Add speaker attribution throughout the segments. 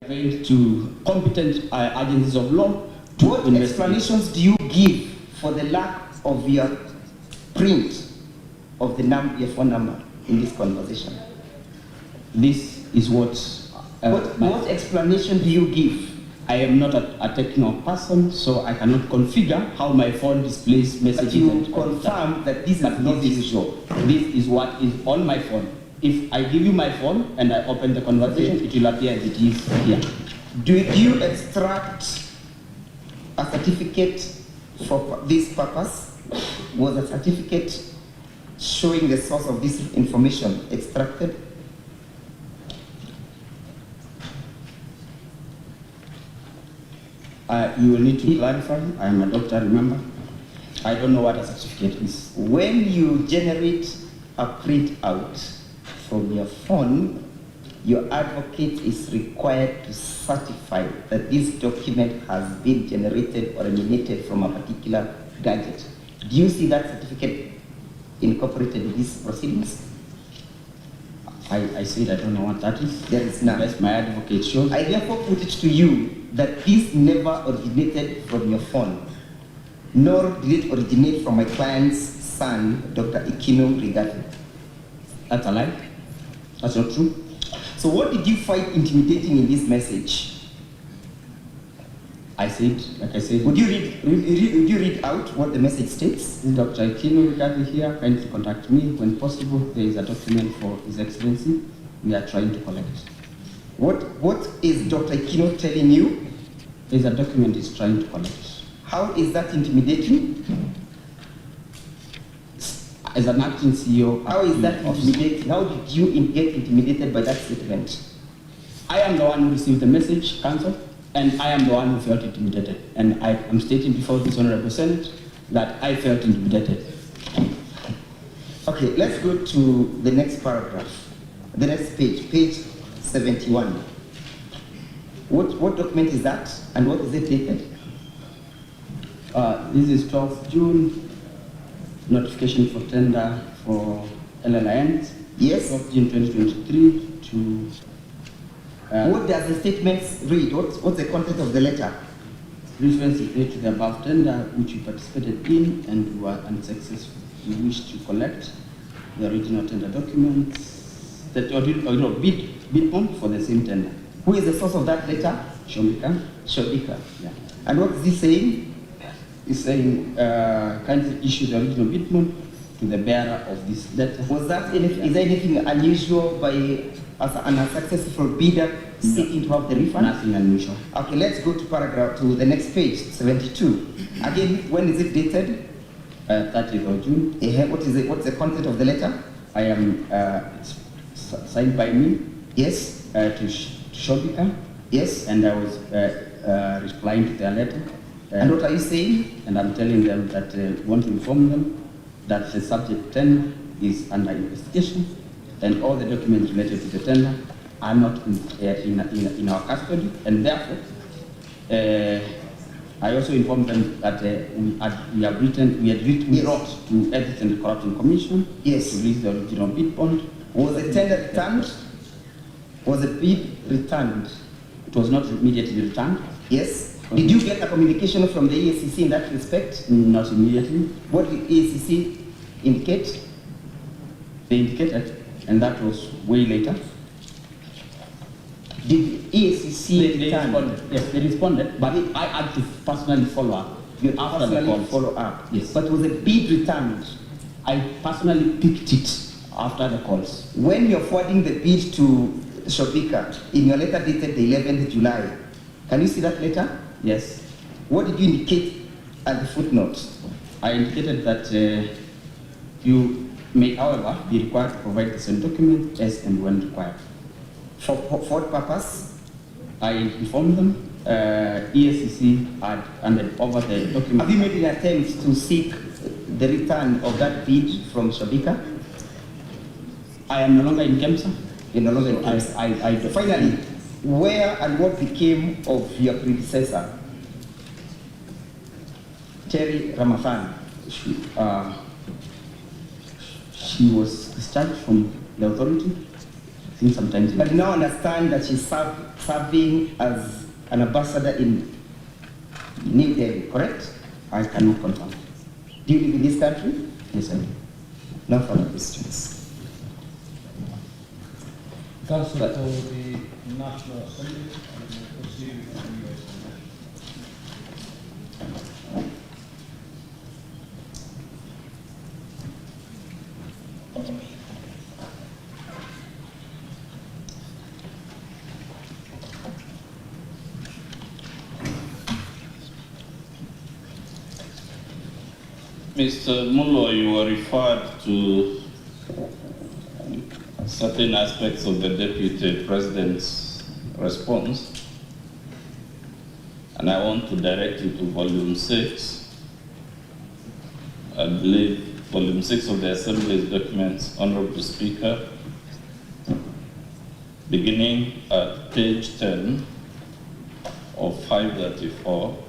Speaker 1: Going to competent agencies of law to
Speaker 2: What explanations do you give for the lack of your print of the your phone number in this conversation?
Speaker 1: This is what...
Speaker 2: what explanation do you give?
Speaker 1: I am not a technical person, so I cannot configure how my phone displays messages.
Speaker 2: But you confirm that this is not usual.
Speaker 1: This is what is on my phone. If I give you my phone and I open the conversation, it will appear as it is here.
Speaker 2: Do you extract a certificate for this purpose? Was a certificate showing the source of this information extracted?
Speaker 1: You will need to clarify. I am a doctor, remember? I don't know what a certificate is.
Speaker 2: When you generate a printout from your phone, your advocate is required to certify that this document has been generated or emanated from a particular gadget. Do you see that certificate incorporated in these proceedings?
Speaker 1: I said I don't know what that is.
Speaker 2: There is none.
Speaker 1: That's my advocate shows.
Speaker 2: I therefore put it to you that this never originated from your phone, nor did it originate from my client's son, Dr. Ikino Rigathi.
Speaker 1: That's a lie. That's not true.
Speaker 2: So what did you find intimidating in this message?
Speaker 1: I said, like I said...
Speaker 2: Would you read out what the message states?
Speaker 1: Dr. Ikino Rigathi here, kindly contact me when possible. There is a document for His Excellency we are trying to collect.
Speaker 2: What is Dr. Ikino telling you?
Speaker 1: There is a document he's trying to collect.
Speaker 2: How is that intimidating?
Speaker 1: As an acting CEO...
Speaker 2: How is that intimidating? How did you get intimidated by that statement?
Speaker 1: I am the one who received the message, Council, and I am the one who felt intimidated. And I am stating before this Honorable Senate that I felt intimidated.
Speaker 2: Okay, let's go to the next paragraph. The next page, page 71. What document is that, and what is it dated?
Speaker 1: This is 12th June, notification for tender for LLINs.
Speaker 2: Yes.
Speaker 1: 12th June 2023 to...
Speaker 2: what does the statement read? What's the content of the letter?
Speaker 1: Reference is made to the above tender which we participated in and were unsuccessful. We wish to collect the original tender documents that bid bond for the same tender.
Speaker 2: Who is the source of that letter?
Speaker 1: Shobika.
Speaker 2: Shobika.
Speaker 1: Yeah.
Speaker 2: And what is he saying?
Speaker 1: He's saying kindly issue the original bid bond to the bearer of this letter.
Speaker 2: Was that is there anything unusual by as an unsuccessful bidder seeking to have the refund?
Speaker 1: Nothing unusual.
Speaker 2: Okay, let's go to the next page, 72. Again, when is it dated?
Speaker 1: 30th of June.
Speaker 2: What is it? What's the content of the letter?
Speaker 1: I am it's signed by me.
Speaker 2: Yes.
Speaker 1: To Shobika.
Speaker 2: Yes.
Speaker 1: And I was replying to their letter.
Speaker 2: And what are you saying?
Speaker 1: And I'm telling them that want to inform them that the subject tender is under investigation and all the documents related to the tender are not in our custody, and therefore I also informed them that we had wrote to Ethics and Corruption Commission to release the original bid bond.
Speaker 2: Was the tender returned? Was the bid returned?
Speaker 1: It was not immediately returned.
Speaker 2: Yes. Did you get a communication from the EACC in that respect?
Speaker 1: Not immediately.
Speaker 2: What did EACC indicate?
Speaker 1: They indicated, and that was way later.
Speaker 2: Did EACC
Speaker 1: responded? Yes, they responded, but I had to personally follow up.
Speaker 2: You personally follow up?
Speaker 1: Yes.
Speaker 2: But was the bid returned?
Speaker 1: I personally picked it after the calls.
Speaker 2: When you're forwarding the bid to Shobika, in your letter dated the 11th July, can you see that letter?
Speaker 1: Yes.
Speaker 2: What did you indicate at the footnote?
Speaker 1: I indicated that you may, however, be required to provide the same document as and when required.
Speaker 2: For what purpose?
Speaker 1: I informed them EACC had handed over the document.
Speaker 2: Have you made an attempt to seek the return of that bid from Shobika?
Speaker 1: I am no longer in KEMSA.
Speaker 2: You're no longer in KEMSA. Finally, where and what became of your predecessor, Terry Ramathan?
Speaker 1: She was discharged from the authority. think sometimes.
Speaker 2: But now understand that she's serving as an ambassador in New Delhi, correct?
Speaker 1: I cannot confirm.
Speaker 2: Do you live in this country?
Speaker 1: Yes, I do.
Speaker 2: No further questions.
Speaker 3: Council for the National Assembly, and we'll proceed with the US.
Speaker 4: Mr. Mullo, you were referred to certain aspects of the Deputy President's response, and I want to direct you to Volume 6. I believe Volume 6 of the Assembly's documents, Honorable Speaker, beginning at page 10 of 534.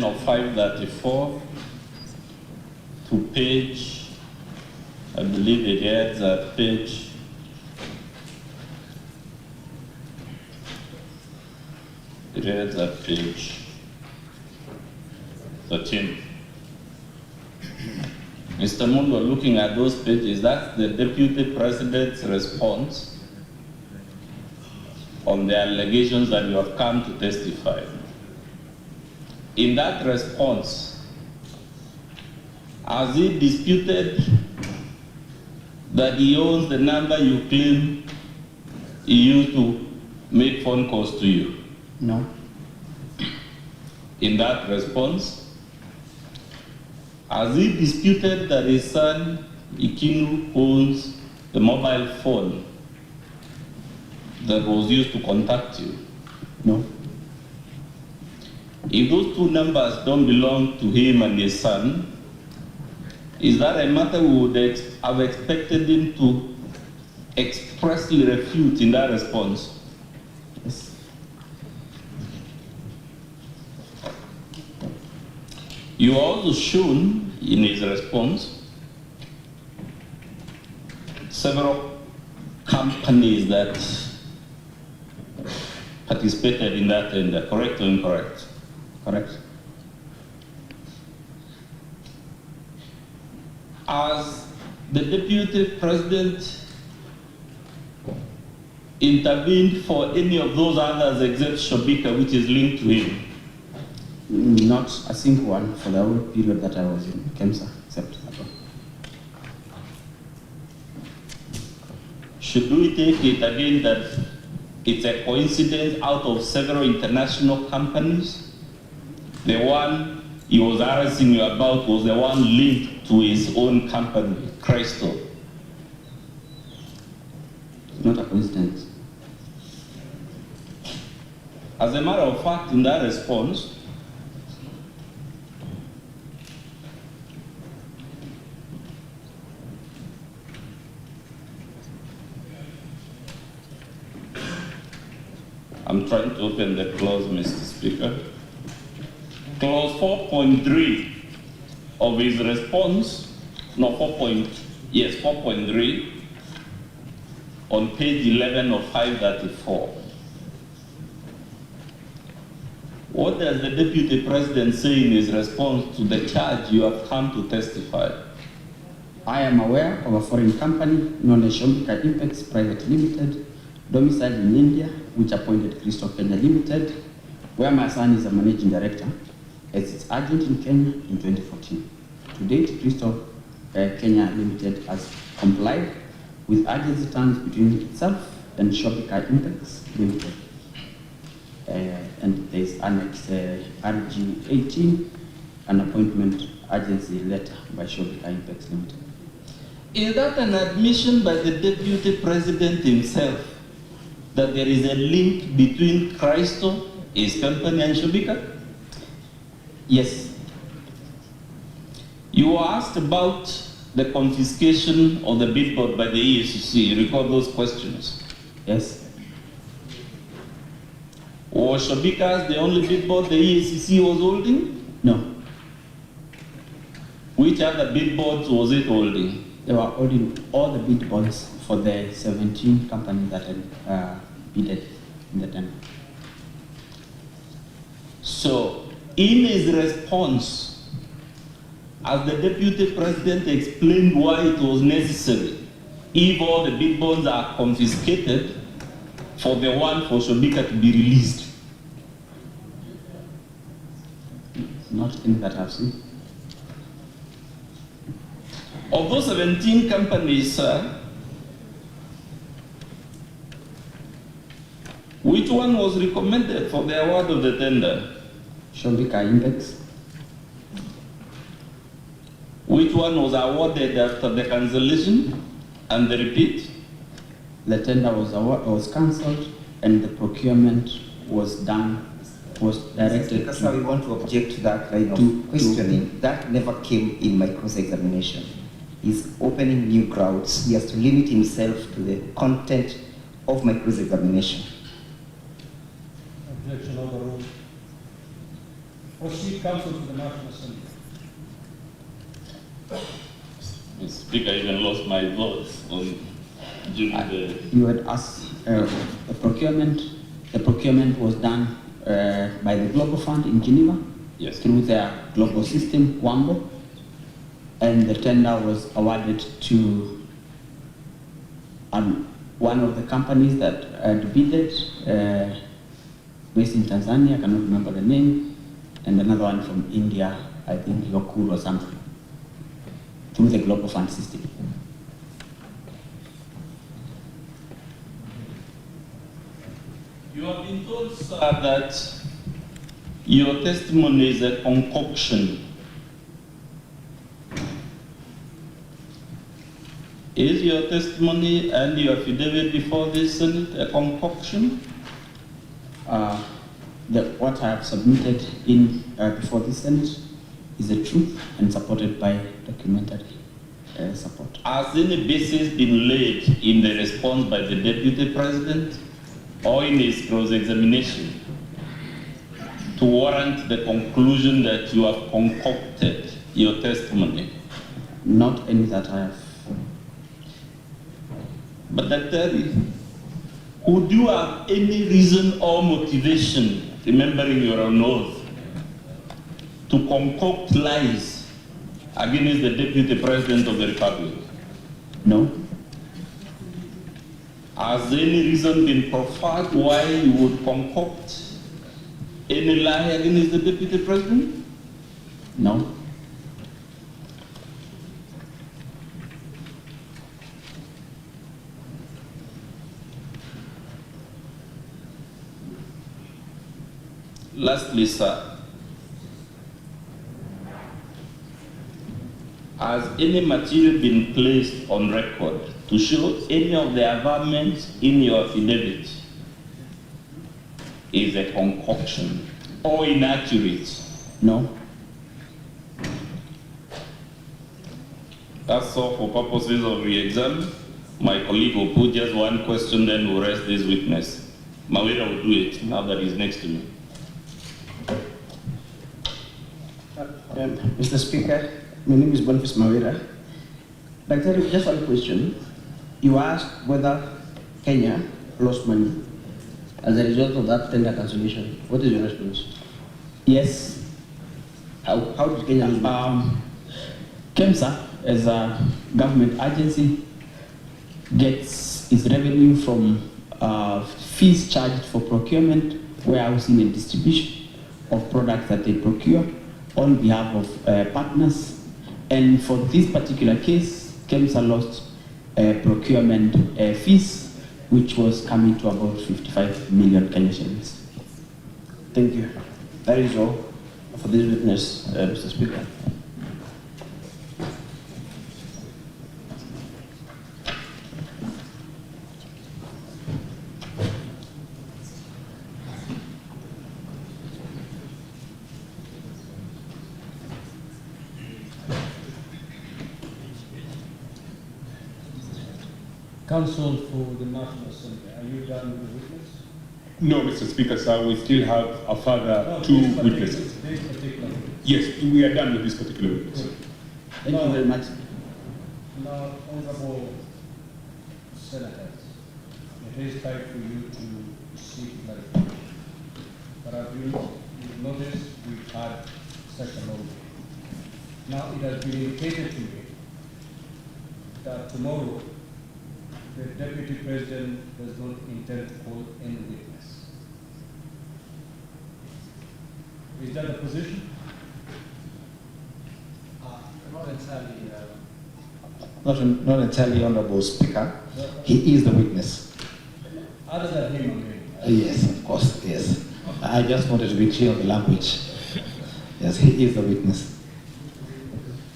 Speaker 4: Of 534 to page, I believe it ends at page 13. Mr. Mundo, looking at those pages, that's the Deputy President's response on the allegations that you have come to testify. In that response, has he disputed that he owns the number you claim he used to make phone calls to you?
Speaker 1: No.
Speaker 4: In that response, has he disputed that his son Ikinu owns the mobile phone that was used to contact you?
Speaker 1: No.
Speaker 4: If those two numbers don't belong to him and his son, is that a matter we would have expected him to expressly refute in that response?
Speaker 1: Yes.
Speaker 4: You also shown in his response several companies that participated in that tender, correct or incorrect?
Speaker 1: Correct.
Speaker 4: As the Deputy President intervened for any of those others except Shobika, which is linked to him?
Speaker 1: Not a single one for the whole period that I was in KEMSA, except that one.
Speaker 4: Should we take it again that it's a coincidence out of several international companies? The one he was harassing you about was the one linked to his own company, Crystal.
Speaker 1: It's not a coincidence.
Speaker 4: As a matter of fact, in that response, I'm trying to open the clause, Mr. Speaker. Clause 4.3 of his response, no, 4.3 on page 11 of 534. What does the Deputy President say in his response to the charge you have come to testify?
Speaker 1: I am aware of a foreign company known as Shombika Impex Private Limited, domiciled in India, which appointed Crystal Kenya Limited, where my son is a managing director, as its agent in Kenya in 2014. To date, Crystal Kenya Limited has complied with agency terms between itself and Shombika Impex Limited. And there is Annex RG 18, an appointment agency letter by Shombika Impex Limited.
Speaker 4: Is that an admission by the Deputy President himself that there is a link between Crystal, his company, and Shombika?
Speaker 1: Yes.
Speaker 4: You were asked about the confiscation of the billboard by the EACC. You recall those questions?
Speaker 1: Yes.
Speaker 4: Was Shobika's the only billboard the EACC was holding?
Speaker 1: No.
Speaker 4: Which other billboards was it holding?
Speaker 1: They were holding all the billboards for the 17 companies that had bidded in the tender.
Speaker 4: So, in his response, as the Deputy President explained why it was necessary, if all the billboards are confiscated, for the one for Shobika to be released.
Speaker 1: Not in that I've seen.
Speaker 4: Of those 17 companies, which one was recommended for the award of the tender?
Speaker 1: Shobika Index.
Speaker 4: Which one was awarded after the cancellation and the repeat?
Speaker 1: The tender was cancelled and the procurement was directed
Speaker 2: Because we want to object to that line of questioning. That never came in my cross-examination. He's opening new grounds. He has to limit himself to the content of my cross-examination.
Speaker 3: Objection overruled. Proceed, counsel, to the National Assembly.
Speaker 4: Mr. Speaker, I even lost my voice during the...
Speaker 1: You had asked the procurement. The procurement was done by the Global Fund in Geneva.
Speaker 4: Yes.
Speaker 1: Through their global system, WAMBO. And the tender was awarded to one of the companies that had bidded, based in Tanzania, I cannot remember the name, and another one from India, I think Yokur or something, through the Global Fund system.
Speaker 4: You have been told, sir, that your testimony is a concoction. Is your testimony and your affidavit before this Senate a concoction?
Speaker 1: What I have submitted in before this Senate is the truth and supported by documentary support.
Speaker 4: Has any basis been laid in the response by the Deputy President or in his cross-examination to warrant the conclusion that you have concocted your testimony?
Speaker 1: Not any that I have.
Speaker 4: But Dr. Would you have any reason or motivation, remembering your own oath, to concoct lies against the Deputy President of the Republic?
Speaker 1: No.
Speaker 4: Has any reason been proffered why you would concoct any lie against the Deputy President?
Speaker 1: No.
Speaker 4: Lastly, sir, has any material been placed on record to show any of the averments in your affidavit is a concoction or inaccurate?
Speaker 1: No.
Speaker 4: That's all for purposes of re-exam. My colleague will put just one question, then we'll rest this witness. Mawira will do it now that he's next to me.
Speaker 5: Mr. Speaker, my name is Boniface Mawira. Dr. Just one question. You asked whether Kenya lost money as a result of that tender cancellation. What is your response?
Speaker 1: Yes.
Speaker 5: How did Kenya lose money?
Speaker 1: KEMSA, as a government agency, gets its revenue from fees charged for procurement, warehousing and distribution of products that they procure on behalf of partners. And for this particular case, KEMSA lost procurement fees, which was coming to about 55 million Kenya shillings.
Speaker 5: Thank you. That is all for this witness, Mr. Speaker.
Speaker 3: Counsel for the National Assembly, are you done with the witness?
Speaker 6: No, Mr. Speaker, sir, we still have a further
Speaker 3: No,
Speaker 6: two
Speaker 3: this
Speaker 6: witnesses.
Speaker 3: This particular witness.
Speaker 6: Yes, we are done with this particular witness.
Speaker 1: Thank you very much.
Speaker 3: Now, honorable senators, it is time for you to seek clarification. But as you've noticed, we've had such a long day. Now, it has been indicated to me that tomorrow the Deputy President does not intend to call any witness. Is that the position?
Speaker 7: Not entirely.
Speaker 2: Not entirely, Honorable Speaker. He is the witness.
Speaker 3: Other than him, I mean.
Speaker 2: Yes, of course, yes. I just wanted to be clear on the language. Yes, he is the witness.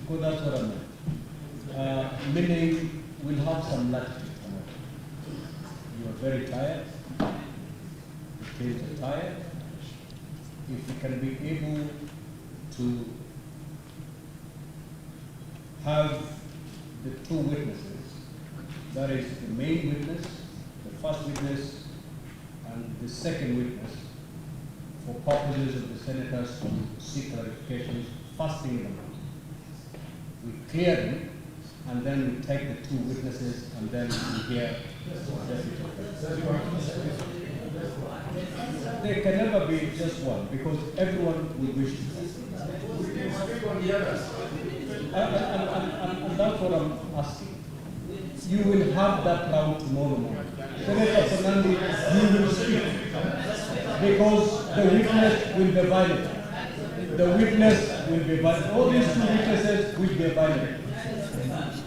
Speaker 3: Because that's what I meant. Meaning, we'll have some latitude. You are very tired. The kids are tired. If we can be able to have the two witnesses, that is the main witness, the first witness, and the second witness, for purposes of the senators to seek clarifications first thing in the morning. We clear them, and then we take the two witnesses, and then we hear the deputy. There can never be just one, because everyone will wish to. And that's what I'm asking. You will have that round tomorrow morning. Senator Fernandez, you will speak, because the witness will be violent. The witness will be violent. All these two witnesses will be violent.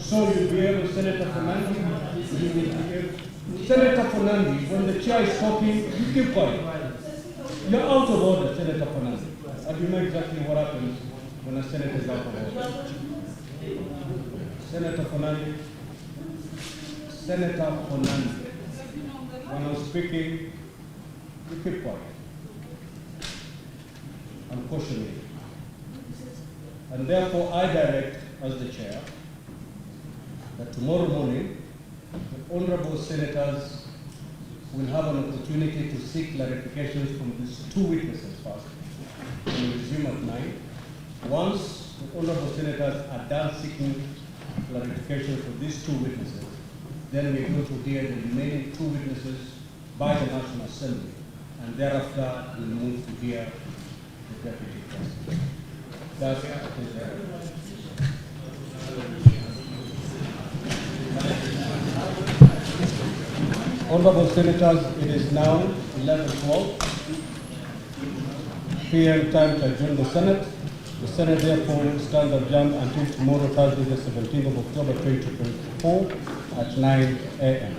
Speaker 3: So you'll be able, Senator Fernandez, you will be able. Senator Fernandez, when the chair is talking, you keep quiet. You're out of order, Senator Fernandez. And you know exactly what happens when a senator is out of order. Senator Fernandez, when I'm speaking, you keep quiet. I'm cautioning you. And therefore, I direct, as the chair, that tomorrow morning, the honorable senators will have an opportunity to seek clarifications from these two witnesses first. We will resume at 9. Once the honorable senators are done seeking clarification for these two witnesses, then we are going to hear the remaining two witnesses by the National Assembly, and thereafter we'll move to hear the Deputy President. That's Honorable Senators, it is now 11:12 p.m. time to adjourn the Senate. The Senate therefore stands adjourned until tomorrow, Thursday, the 17th of October, 2024 at 9 a.m.